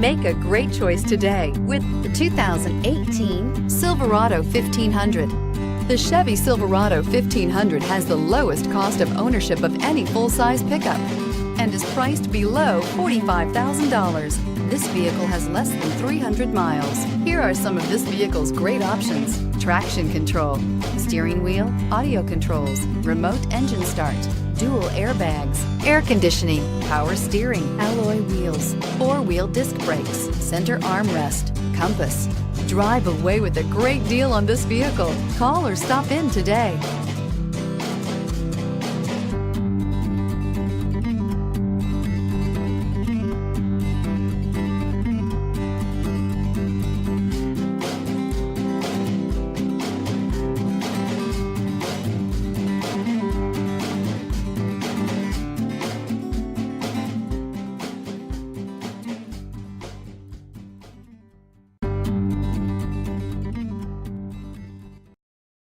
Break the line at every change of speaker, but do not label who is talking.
Make a great choice today with the 2018 Silverado 1500. The Chevy Silverado 1500 has the lowest cost of ownership of any full-size pickup and is priced below $45,000. This vehicle has less than 300 miles. Here are some of this vehicle's great options: traction control, steering wheel audio controls, remote engine start, dual airbags, air conditioning, power steering, alloy wheels, four-wheel disc brakes, center armrest, compass. Drive away with a great deal on this vehicle. Call or stop in today.